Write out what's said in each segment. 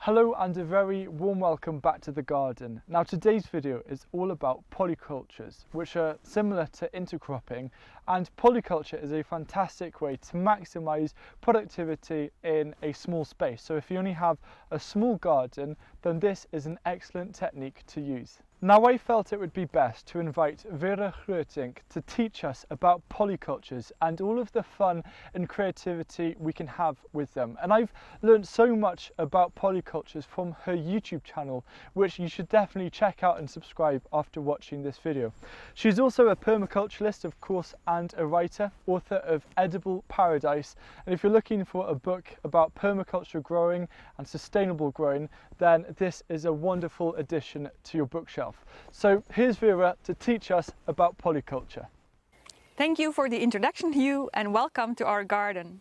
Hello and a very warm welcome back to the garden. Now today's video is all about polycultures, which are similar to intercropping, and polyculture is a fantastic way to maximise productivity in a small space. So if you only have a small garden, then this is an excellent technique to use. Now I felt it would be best to invite Vera Grootink to teach us about polycultures and all of the fun and creativity we can have with them. And I've learned so much about polycultures from her YouTube channel, which you should definitely check out and subscribe after watching this video. She's also a permaculturalist, of course, and a writer, author of Edible Paradise. And if you're looking for a book about permaculture growing and sustainable growing, then this is a wonderful addition to your bookshelf. So here's Vera to teach us about polyculture. Thank you for the introduction, Hugh, and welcome to our garden.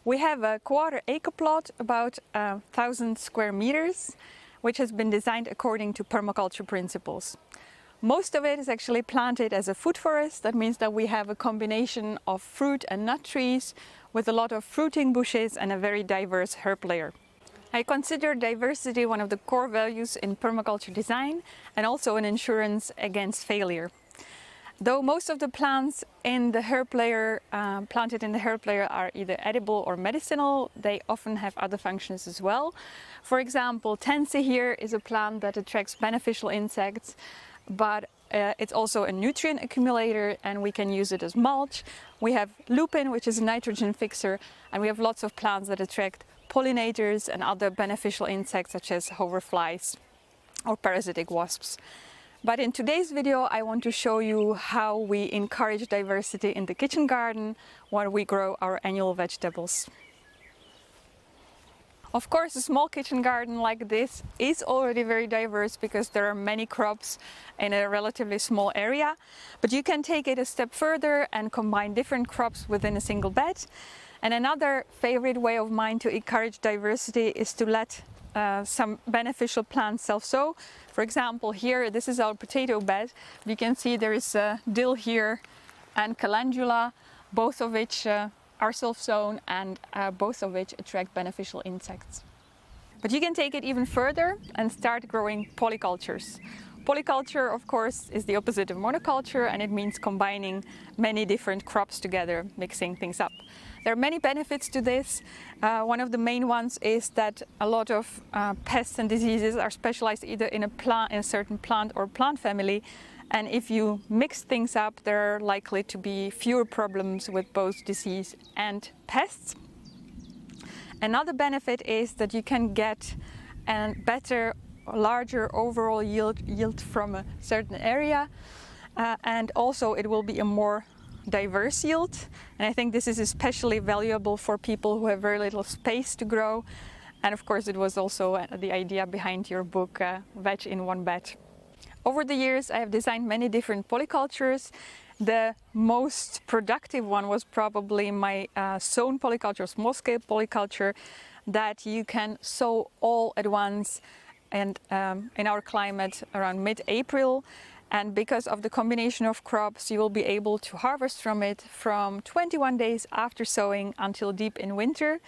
We have a quarter-acre plot, about 1,000 square meters, which has been designed according to permaculture principles. Most of it is actually planted as a food forest. That means that we have a combination of fruit and nut trees with a lot of fruiting bushes and a very diverse herb layer. I consider diversity one of the core values in permaculture design and also an insurance against failure. Though most of the plants in the herb layer, planted in the herb layer, are either edible or medicinal, they often have other functions as well. For example, tansy here is a plant that attracts beneficial insects, but it's also a nutrient accumulator and we can use it as mulch. We have lupin, which is a nitrogen fixer, and we have lots of plants that attract pollinators and other beneficial insects such as hoverflies or parasitic wasps. But in today's video I want to show you how we encourage diversity in the kitchen garden while we grow our annual vegetables. Of course, a small kitchen garden like this is already very diverse because there are many crops in a relatively small area, but you can take it a step further and combine different crops within a single bed. And another favorite way of mine to encourage diversity is to let some beneficial plants self-sow. For example, here, this is our potato bed. You can see there is dill here and calendula, both of which are self-sown and both of which attract beneficial insects. But you can take it even further and start growing polycultures. Polyculture, of course, is the opposite of monoculture, and it means combining many different crops together, mixing things up. There are many benefits to this. One of the main ones is that a lot of pests and diseases are specialized either in a certain plant or plant family, and if you mix things up, there are likely to be fewer problems with both disease and pests. Another benefit is that you can get a better, larger overall yield from a certain area, and also it will be a more diverse yield, and I think this is especially valuable for people who have very little space to grow. And of course it was also the idea behind your book, Veg in One Bed. Over the years I have designed many different polycultures. The most productive one was probably my sown polyculture, small-scale polyculture, that you can sow all at once and in our climate around mid-April. And because of the combination of crops, you will be able to harvest from it from 21 days after sowing until deep in winter.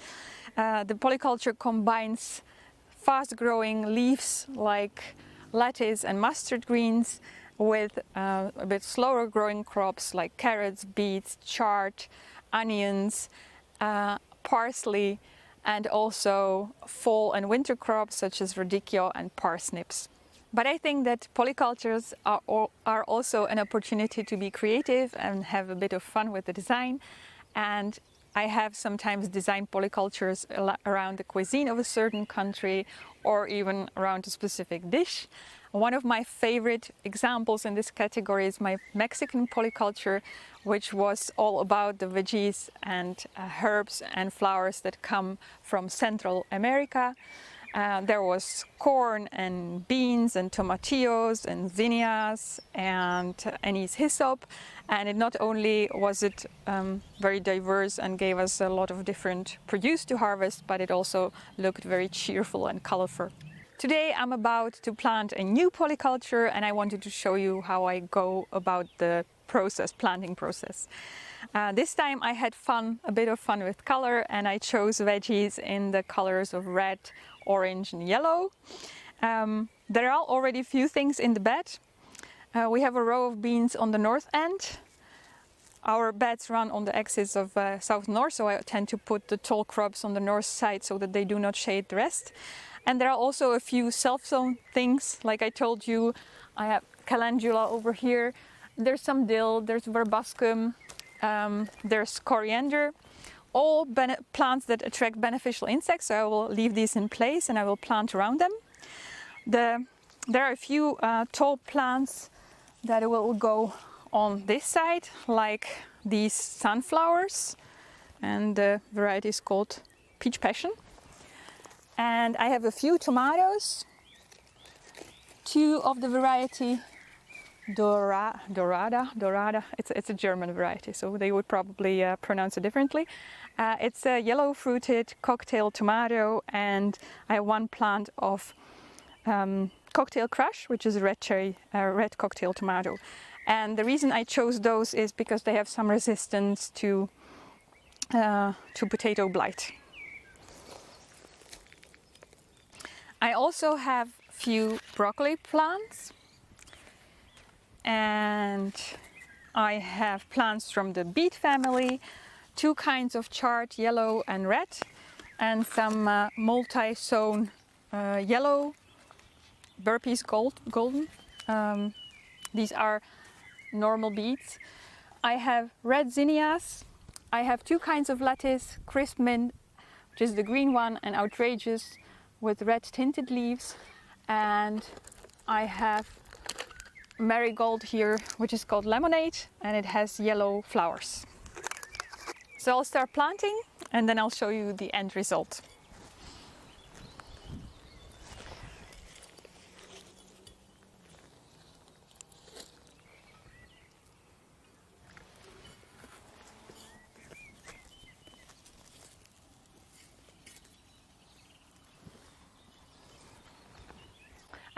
The polyculture combines fast-growing leaves like lettuce and mustard greens with a bit slower growing crops like carrots, beets, chard, onions, parsley, and also fall and winter crops such as radicchio and parsnips. But I think that polycultures are also an opportunity to be creative and have a bit of fun with the design. And I have sometimes designed polycultures around the cuisine of a certain country or even around a specific dish. One of my favorite examples in this category is my Mexican polyculture, which was all about the veggies and herbs and flowers that come from Central America. There was corn and beans and tomatillos and zinnias and anise hyssop, and it not only was it very diverse and gave us a lot of different produce to harvest, but it also looked very cheerful and colorful. Today I'm about to plant a new polyculture, and I wanted to show you how I go about the planting process. This time I had a bit of fun with color, and I chose veggies in the colors of red, orange and yellow. There are already a few things in the bed. We have a row of beans on the north end. Our beds run on the axis of south-north, so I tend to put the tall crops on the north side so that they do not shade the rest. And there are also a few self-sown things, like I told you. I have calendula over here. There's some dill, there's verbascum, there's coriander. All plants that attract beneficial insects, so I will leave these in place and I will plant around them. There are a few tall plants that will go on this side, like these sunflowers, and the variety is called peach passion. And I have a few tomatoes, two of the variety Dorada. It's a German variety, so they would probably pronounce it differently. It's a yellow fruited cocktail tomato, and I have one plant of cocktail crush, which is a red cocktail tomato. And the reason I chose those is because they have some resistance to potato blight. I also have few broccoli plants, and I have plants from the beet family, two kinds of chard, yellow and red, and some multi-sown yellow burpees golden. These are normal beets. I have red zinnias. I have two kinds of lettuce, crisp mint, which is the green one, and outrageous with red tinted leaves. And I have marigold here, which is called lemonade, and it has yellow flowers. So I'll start planting and then I'll show you the end result.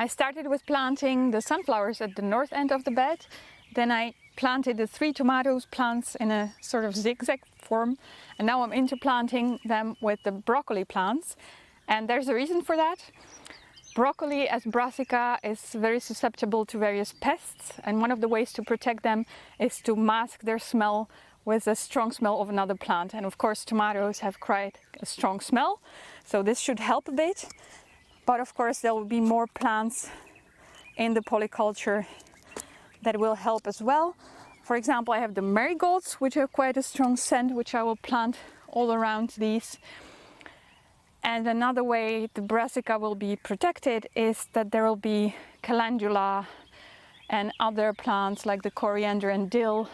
I started with planting the sunflowers at the north end of the bed. Then I planted the 3 tomatoes plants in a sort of zigzag form. And now I'm interplanting them with the broccoli plants. And there's a reason for that. Broccoli as brassica is very susceptible to various pests. And one of the ways to protect them is to mask their smell with a strong smell of another plant. And of course, tomatoes have quite a strong smell. So this should help a bit. But of course there will be more plants in the polyculture that will help as well. For example, I have the marigolds, which have quite a strong scent, which I will plant all around these. And another way the brassica will be protected is that there will be calendula and other plants like the coriander and dill,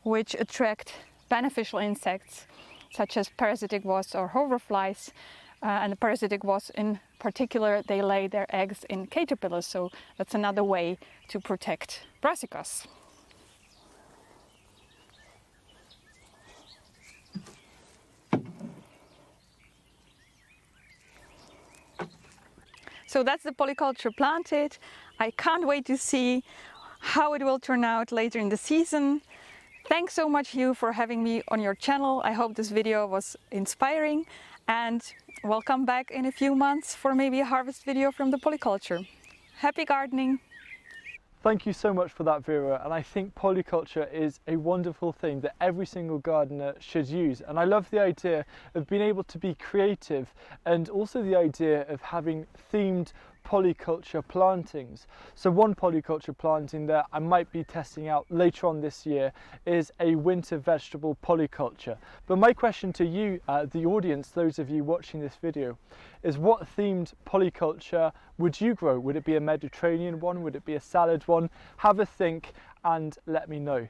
which attract beneficial insects such as parasitic wasps or hoverflies. And the parasitic wasps in particular, they lay their eggs in caterpillars, so that's another way to protect brassicas. So that's the polyculture planted. I can't wait to see how it will turn out later in the season. Thanks so much, Hugh, for having me on your channel. I hope this video was inspiring, and welcome back in a few months for maybe a harvest video from the polyculture. Happy gardening! Thank you so much for that, Vera, and I think polyculture is a wonderful thing that every single gardener should use. And I love the idea of being able to be creative, and also the idea of having themed polyculture plantings. So one polyculture planting that I might be testing out later on this year is a winter vegetable polyculture. But my question to you, the audience, those of you watching this video, is what themed polyculture would you grow? Would it be a Mediterranean one? Would it be a salad one? Have a think and let me know.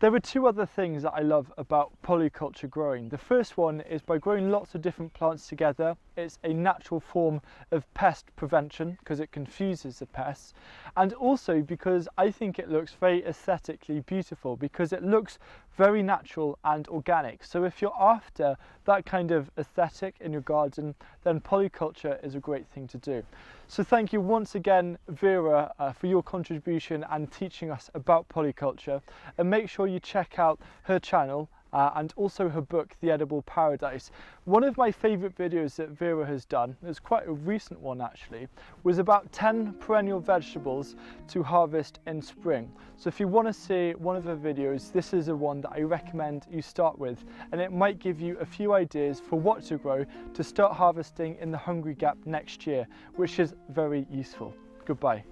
There are 2 other things that I love about polyculture growing. The first one is by growing lots of different plants together, it's a natural form of pest prevention because it confuses the pests, and also because I think it looks very aesthetically beautiful because it looks very natural and organic. So if you're after that kind of aesthetic in your garden, then polyculture is a great thing to do. So thank you once again, Vera, for your contribution and teaching us about polyculture, and make sure you check out her channel and also her book, The Edible Paradise. One of my favourite videos that Vera has done, it's quite a recent one actually, was about 10 perennial vegetables to harvest in spring. So if you want to see one of her videos, this is the one that I recommend you start with, and it might give you a few ideas for what to grow to start harvesting in the Hungry Gap next year, which is very useful. Goodbye.